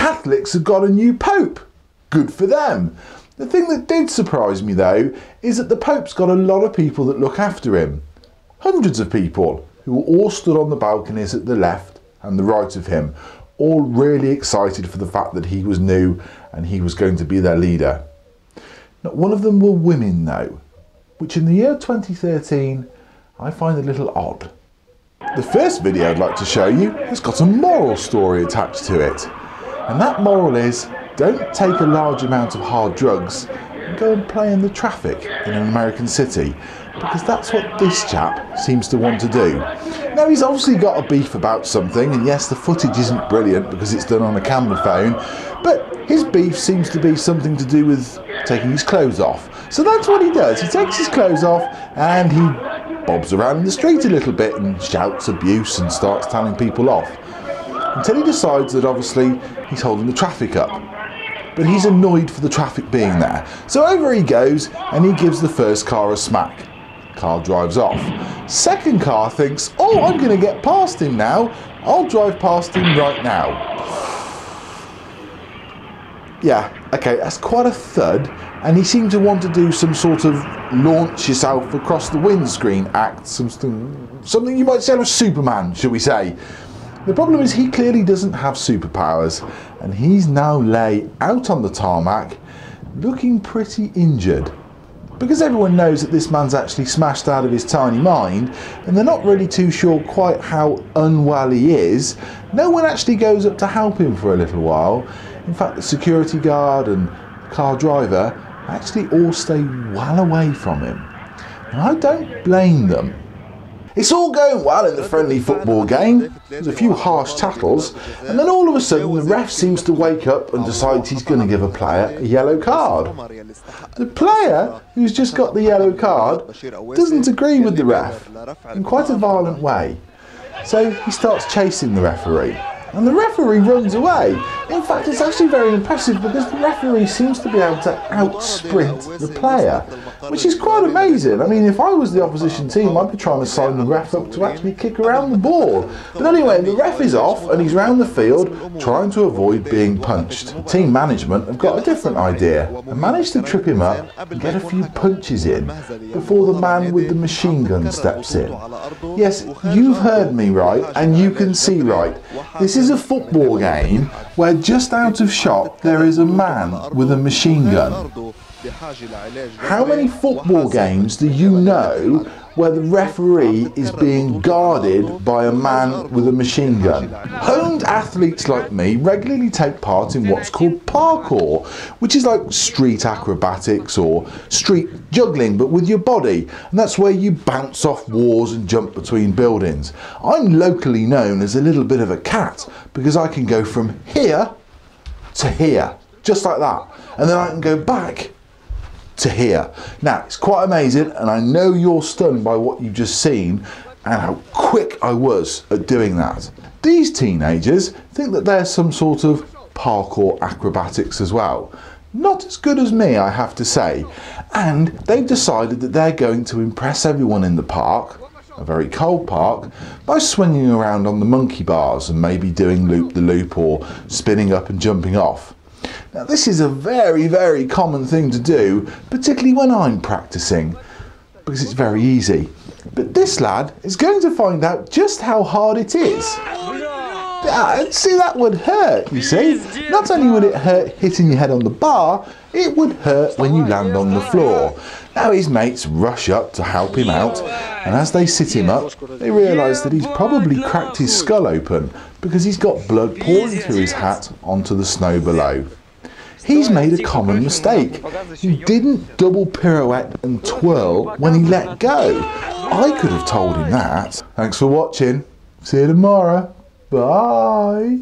Catholics have got a new pope. Good for them. The thing that did surprise me though is that the Pope's got a lot of people that look after him. Hundreds of people who all stood on the balconies at the left and the right of him, all really excited for the fact that he was new and he was going to be their leader. Not one of them were women though, which in the year 2013 I find a little odd. The first video I'd like to show you has got a moral story attached to it, and that moral is: don't take a large amount of hard drugs and go and play in the traffic in an American city, because that's what this chap seems to want to do. Now, he's obviously got a beef about something, and yes, the footage isn't brilliant because it's done on a camera phone, but his beef seems to be something to do with taking his clothes off. So that's what he does. He takes his clothes off and he bobs around in the street a little bit and shouts abuse and starts telling people off, until he decides that obviously he's holding the traffic up. But he's annoyed for the traffic being there. So over he goes and he gives the first car a smack. Car drives off. Second car thinks, oh, I'm going to get past him now. I'll drive past him right now. Yeah, okay, that's quite a thud. And he seemed to want to do some sort of launch yourself across the windscreen act. Something you might say was Superman, shall we say. The problem is he clearly doesn't have superpowers, and he's now lay out on the tarmac looking pretty injured. Because everyone knows that this man's actually smashed out of his tiny mind, and they're not really too sure quite how unwell he is, no one actually goes up to help him for a little while. In fact, the security guard and car driver actually all stay well away from him. And I don't blame them. It's all going well in the friendly football game. There's a few harsh tackles, and then all of a sudden the ref seems to wake up and decides he's going to give a player a yellow card. The player who's just got the yellow card doesn't agree with the ref in quite a violent way. So he starts chasing the referee, and the referee runs away. In fact, it's actually very impressive because the referee seems to be able to out-sprint the player, which is quite amazing. I mean, if I was the opposition team, I'd be trying to sign the ref up to actually kick around the ball. But anyway, the ref is off and he's round the field trying to avoid being punched. Team management have got a different idea and managed to trip him up and get a few punches in before the man with the machine gun steps in. Yes, you've heard me right, and you can see right. This is a football game where just out of shot there is a man with a machine gun. How many football games do you know where the referee is being guarded by a man with a machine gun? Honed athletes like me regularly take part in what's called parkour, which is like street acrobatics or street juggling but with your body, and that's where you bounce off walls and jump between buildings. I'm locally known as a little bit of a cat because I can go from here to here, just like that, and then I can go back to here. Now, it's quite amazing, and I know you're stunned by what you've just seen and how quick I was at doing that. These teenagers think that there's some sort of parkour acrobatics as well. Not as good as me, I have to say. And they've decided that they're going to impress everyone in the park, a very cold park, by swinging around on the monkey bars and maybe doing loop-the-loop or spinning up and jumping off. Now, this is a very, very common thing to do, particularly when I'm practicing, because it's very easy. But this lad is going to find out just how hard it is. See, that would hurt, you see. Not only would it hurt hitting your head on the bar, it would hurt when you land on the floor. Now his mates rush up to help him out, and as they sit him up, they realise that he's probably cracked his skull open because he's got blood pouring through his hat onto the snow below. He's made a common mistake. He didn't double pirouette and twirl when he let go. I could have told him that. Thanks for watching. See you tomorrow. Bye.